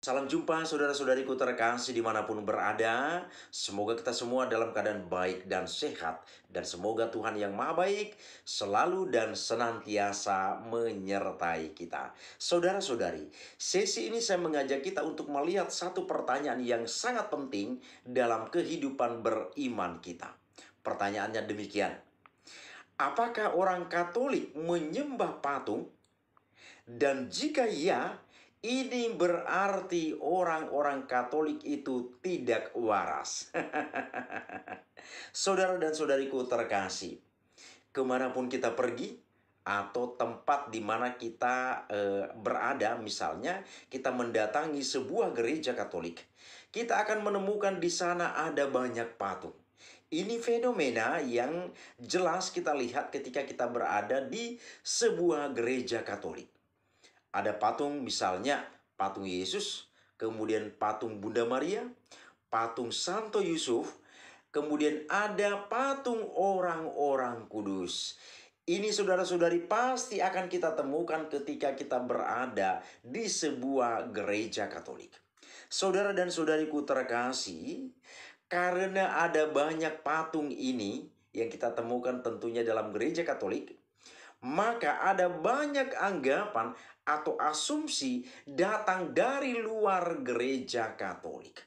Salam jumpa saudara-saudariku terkasih dimanapun berada. Semoga kita semua dalam keadaan baik dan sehat. Dan semoga Tuhan yang Maha Baik selalu dan senantiasa menyertai kita. Saudara-saudari, sesi ini saya mengajak kita untuk melihat satu pertanyaan yang sangat penting dalam kehidupan beriman kita. Pertanyaannya demikian. Apakah orang Katolik menyembah patung? Dan jika ya, ini berarti orang-orang Katolik itu tidak waras. Saudara dan saudariku terkasih, kemanapun kita pergi atau tempat di mana kita berada, misalnya kita mendatangi sebuah gereja Katolik, kita akan menemukan di sana ada banyak patung. Ini fenomena yang jelas kita lihat ketika kita berada di sebuah gereja Katolik. Ada patung, misalnya patung Yesus, kemudian patung Bunda Maria, patung Santo Yusuf, kemudian ada patung orang-orang kudus. Ini saudara-saudari pasti akan kita temukan ketika kita berada di sebuah gereja Katolik. Saudara dan saudariku terkasih, karena ada banyak patung ini yang kita temukan tentunya dalam gereja Katolik, maka ada banyak anggapan atau asumsi datang dari luar gereja Katolik.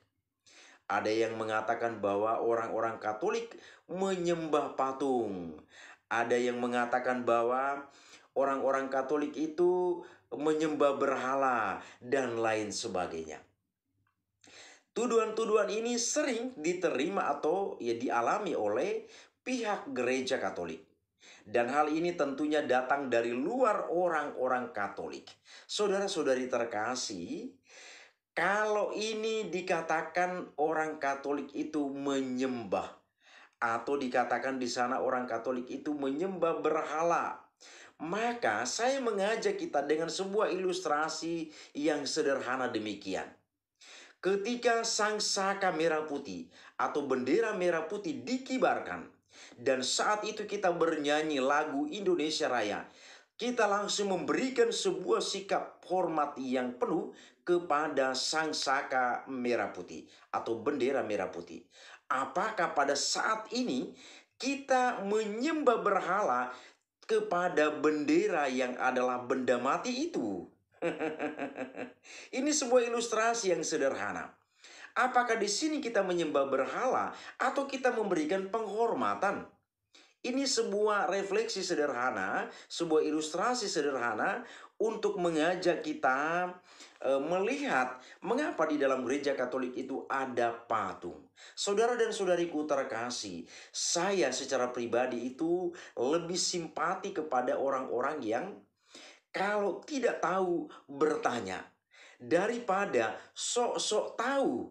Ada yang mengatakan bahwa orang-orang Katolik menyembah patung. Ada yang mengatakan bahwa orang-orang Katolik itu menyembah berhala dan lain sebagainya. Tuduhan-tuduhan ini sering diterima atau dialami oleh pihak gereja Katolik. Dan hal ini tentunya datang dari luar orang-orang Katolik. Saudara-saudari terkasih, kalau ini dikatakan orang Katolik itu menyembah, atau dikatakan di sana orang Katolik itu menyembah berhala, maka saya mengajak kita dengan sebuah ilustrasi yang sederhana demikian. Ketika sang saka merah putih atau bendera merah putih dikibarkan, dan saat itu kita bernyanyi lagu Indonesia Raya, kita langsung memberikan sebuah sikap hormat yang penuh kepada sang saka merah putih atau bendera merah putih. Apakah pada saat ini kita menyembah berhala kepada bendera yang adalah benda mati itu? Ini sebuah ilustrasi yang sederhana. Apakah di sini kita menyembah berhala atau kita memberikan penghormatan? Ini sebuah refleksi sederhana, sebuah ilustrasi sederhana untuk mengajak kita melihat mengapa di dalam gereja Katolik itu ada patung. Saudara dan saudariku terkasih, saya secara pribadi itu lebih simpati kepada orang-orang yang kalau tidak tahu bertanya, daripada sok-sok tahu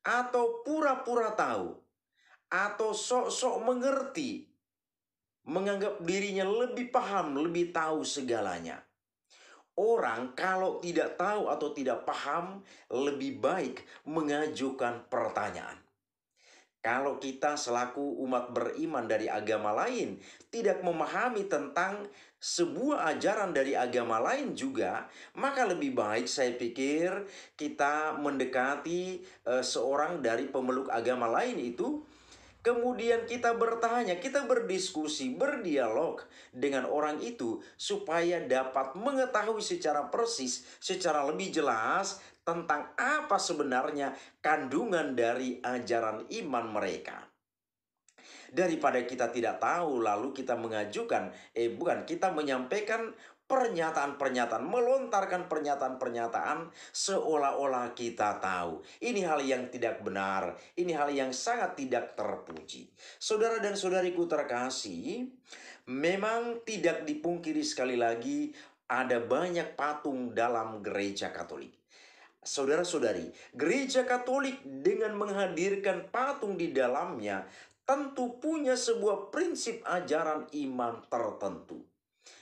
atau pura-pura tahu atau sok-sok mengerti, menganggap dirinya lebih paham, lebih tahu segalanya. Orang kalau tidak tahu atau tidak paham, lebih baik mengajukan pertanyaan. Kalau kita selaku umat beriman dari agama lain tidak memahami tentang sebuah ajaran dari agama lain juga, maka lebih baik saya pikir kita mendekati seorang dari pemeluk agama lain itu. Kemudian kita bertanya, kita berdiskusi, berdialog dengan orang itu supaya dapat mengetahui secara persis, secara lebih jelas tentang apa sebenarnya kandungan dari ajaran iman mereka. Daripada kita tidak tahu lalu kita mengajukan, kita menyampaikan pernyataan-pernyataan, melontarkan pernyataan-pernyataan seolah-olah kita tahu. Ini hal yang tidak benar, ini hal yang sangat tidak terpuji. Saudara dan saudariku terkasih, memang tidak dipungkiri sekali lagi ada banyak patung dalam gereja Katolik. Saudara-saudari, gereja Katolik dengan menghadirkan patung di dalamnya tentu punya sebuah prinsip ajaran iman tertentu.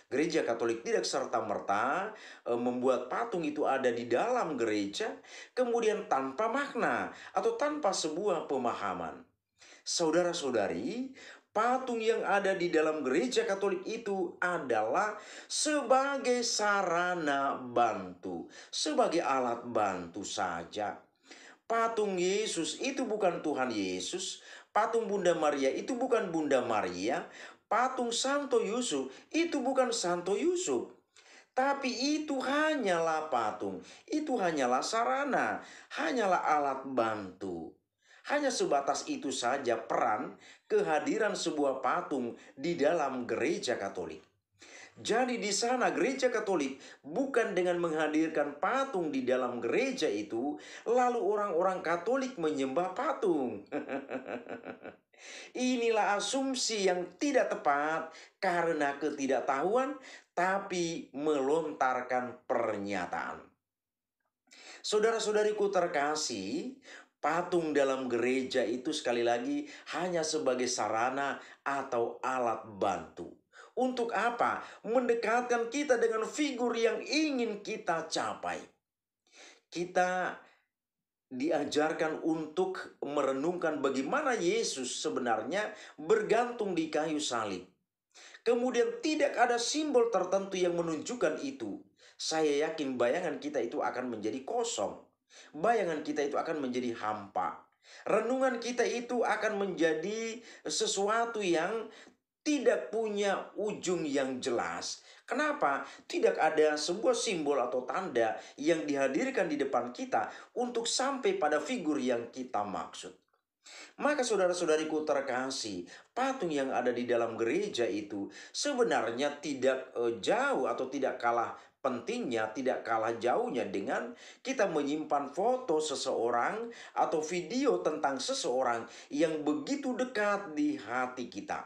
Gereja Katolik tidak serta-merta membuat patung itu ada di dalam gereja, kemudian tanpa makna atau tanpa sebuah pemahaman. Saudara-saudari, Patung yang ada di dalam gereja Katolik itu adalah sebagai sarana bantu, sebagai alat bantu saja. Patung Yesus itu bukan Tuhan Yesus, patung Bunda Maria itu bukan Bunda Maria, patung Santo Yusuf itu bukan Santo Yusuf. Tapi itu hanyalah patung, itu hanyalah sarana, hanyalah alat bantu. Hanya sebatas itu saja peran kehadiran sebuah patung di dalam gereja Katolik. Jadi di sana gereja Katolik bukan dengan menghadirkan patung di dalam gereja itu, lalu orang-orang Katolik menyembah patung. Inilah asumsi yang tidak tepat karena ketidaktahuan, tapi melontarkan pernyataan. Saudara-saudariku terkasih, patung dalam gereja itu sekali lagi hanya sebagai sarana atau alat bantu. Untuk apa? Mendekatkan kita dengan figur yang ingin kita capai. Kita diajarkan untuk merenungkan bagaimana Yesus sebenarnya bergantung di kayu salib. Kemudian tidak ada simbol tertentu yang menunjukkan itu. Saya yakin bayangan kita itu akan menjadi kosong. Bayangan kita itu akan menjadi hampa. Renungan kita itu akan menjadi sesuatu yang tidak punya ujung yang jelas. Kenapa? Tidak ada sebuah simbol atau tanda yang dihadirkan di depan kita untuk sampai pada figur yang kita maksud. Maka saudara-saudariku terkasih, patung yang ada di dalam gereja itu sebenarnya tidak jauh atau tidak kalah pentingnya, tidak kalah jauhnya dengan kita menyimpan foto seseorang atau video tentang seseorang yang begitu dekat di hati kita.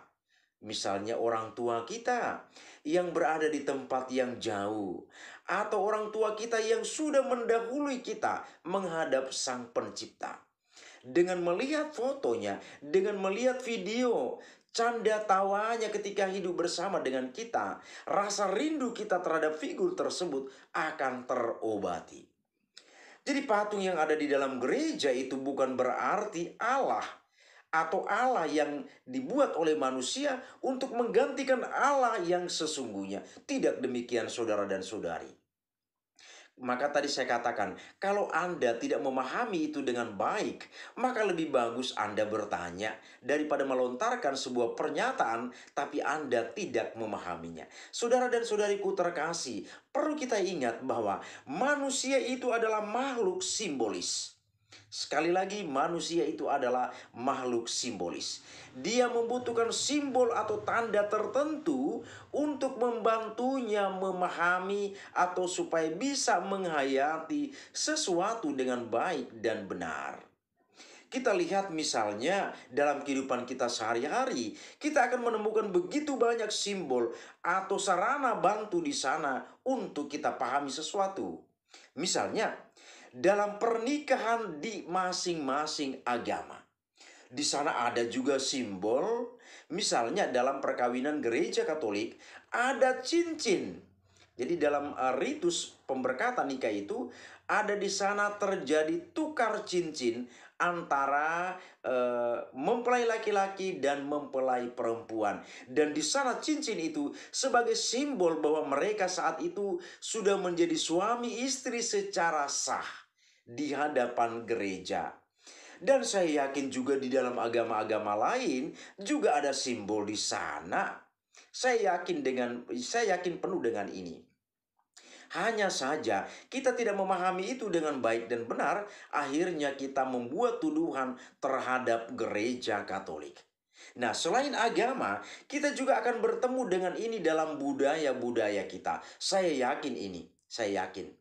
Misalnya orang tua kita yang berada di tempat yang jauh, atau orang tua kita yang sudah mendahului kita menghadap Sang Pencipta. Dengan melihat fotonya, dengan melihat video, canda tawanya ketika hidup bersama dengan kita, rasa rindu kita terhadap figur tersebut akan terobati. Jadi patung yang ada di dalam gereja itu bukan berarti Allah atau Allah yang dibuat oleh manusia untuk menggantikan Allah yang sesungguhnya. Tidak demikian saudara dan saudari. Maka tadi saya katakan, kalau Anda tidak memahami itu dengan baik, maka lebih bagus Anda bertanya daripada melontarkan sebuah pernyataan tapi Anda tidak memahaminya. Saudara dan saudariku terkasih, perlu kita ingat bahwa manusia itu adalah makhluk simbolis. Sekali lagi, manusia itu adalah makhluk simbolis. Dia membutuhkan simbol atau tanda tertentu untuk membantunya memahami atau supaya bisa menghayati sesuatu dengan baik dan benar. Kita lihat misalnya dalam kehidupan kita sehari-hari, kita akan menemukan begitu banyak simbol atau sarana bantu di sana untuk kita pahami sesuatu. Misalnya, dalam pernikahan di masing-masing agama. Di sana ada juga simbol, misalnya dalam perkawinan gereja Katolik ada cincin. Jadi dalam ritus pemberkatan nikah itu ada di sana terjadi tukar cincin antara mempelai laki-laki dan mempelai perempuan. Dan di sana cincin itu sebagai simbol bahwa mereka saat itu sudah menjadi suami istri secara sah di hadapan gereja. Dan saya yakin juga di dalam agama-agama lain juga ada simbol di sana. Saya yakin penuh dengan ini. Hanya saja kita tidak memahami itu dengan baik dan benar, akhirnya kita membuat tuduhan terhadap gereja Katolik. Nah, selain agama, kita juga akan bertemu dengan ini dalam budaya-budaya kita. Saya yakin ini, saya yakin.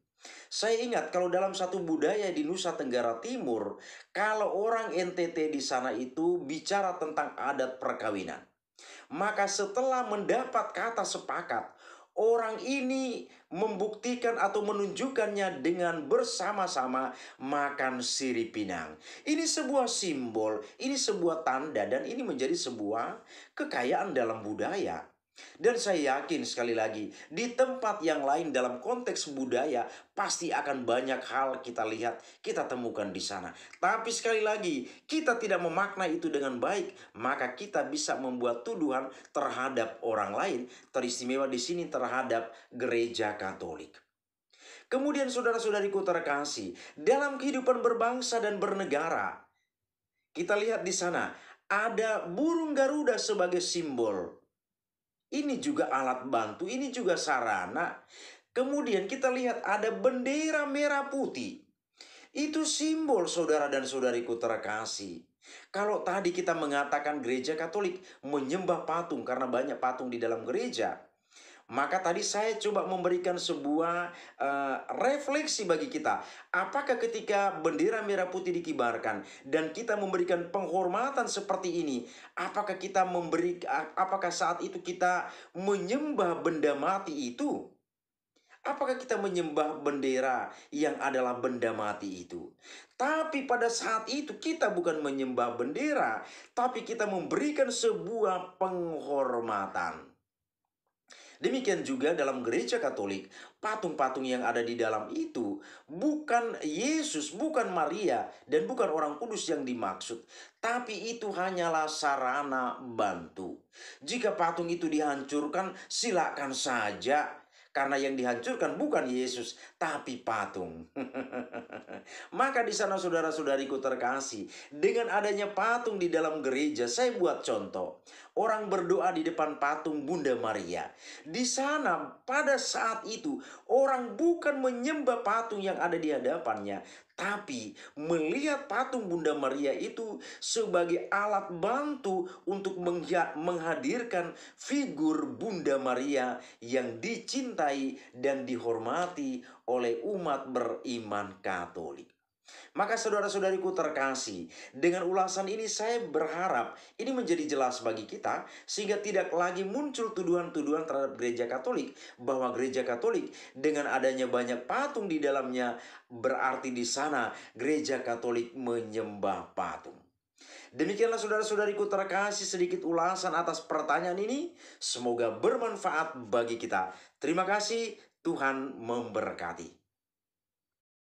Saya ingat kalau dalam satu budaya di Nusa Tenggara Timur, kalau orang NTT di sana itu bicara tentang adat perkawinan. Maka setelah mendapat kata sepakat, orang ini membuktikan atau menunjukkannya dengan bersama-sama makan sirip pinang. Ini sebuah simbol, ini sebuah tanda, dan ini menjadi sebuah kekayaan dalam budaya. Dan saya yakin sekali lagi, di tempat yang lain dalam konteks budaya, pasti akan banyak hal kita lihat, kita temukan di sana. Tapi sekali lagi, kita tidak memaknai itu dengan baik, maka kita bisa membuat tuduhan terhadap orang lain, teristimewa di sini terhadap gereja Katolik. Kemudian saudara-saudariku terkasih, dalam kehidupan berbangsa dan bernegara, kita lihat di sana ada burung Garuda sebagai simbol. Ini juga alat bantu, ini juga sarana. Kemudian kita lihat ada bendera merah putih. Itu simbol saudara dan saudariku terkasih. Kalau tadi kita mengatakan gereja Katolik menyembah patung karena banyak patung di dalam gereja, maka tadi saya coba memberikan sebuah refleksi bagi kita. Apakah ketika bendera merah putih dikibarkan dan kita memberikan penghormatan seperti ini, apakah saat itu kita menyembah benda mati itu? Apakah kita menyembah bendera yang adalah benda mati itu? Tapi pada saat itu kita bukan menyembah bendera, tapi kita memberikan sebuah penghormatan. Demikian juga dalam gereja Katolik, patung-patung yang ada di dalam itu bukan Yesus, bukan Maria, dan bukan Orang Kudus yang dimaksud, tapi itu hanyalah sarana bantu. Jika patung itu dihancurkan, silakan saja. Karena yang dihancurkan bukan Yesus, tapi patung. Maka di sana saudara-saudariku terkasih, dengan adanya patung di dalam gereja, saya buat contoh. Orang berdoa di depan patung Bunda Maria. Di sana pada saat itu orang bukan menyembah patung yang ada di hadapannya, tapi melihat patung Bunda Maria itu sebagai alat bantu untuk menghadirkan figur Bunda Maria yang dicintai dan dihormati oleh umat beriman Katolik. Maka saudara-saudariku terkasih, dengan ulasan ini saya berharap ini menjadi jelas bagi kita sehingga tidak lagi muncul tuduhan-tuduhan terhadap gereja Katolik bahwa gereja Katolik dengan adanya banyak patung di dalamnya berarti di sana gereja Katolik menyembah patung. Demikianlah saudara-saudariku terkasih sedikit ulasan atas pertanyaan ini. Semoga bermanfaat bagi kita. Terima kasih, Tuhan memberkati.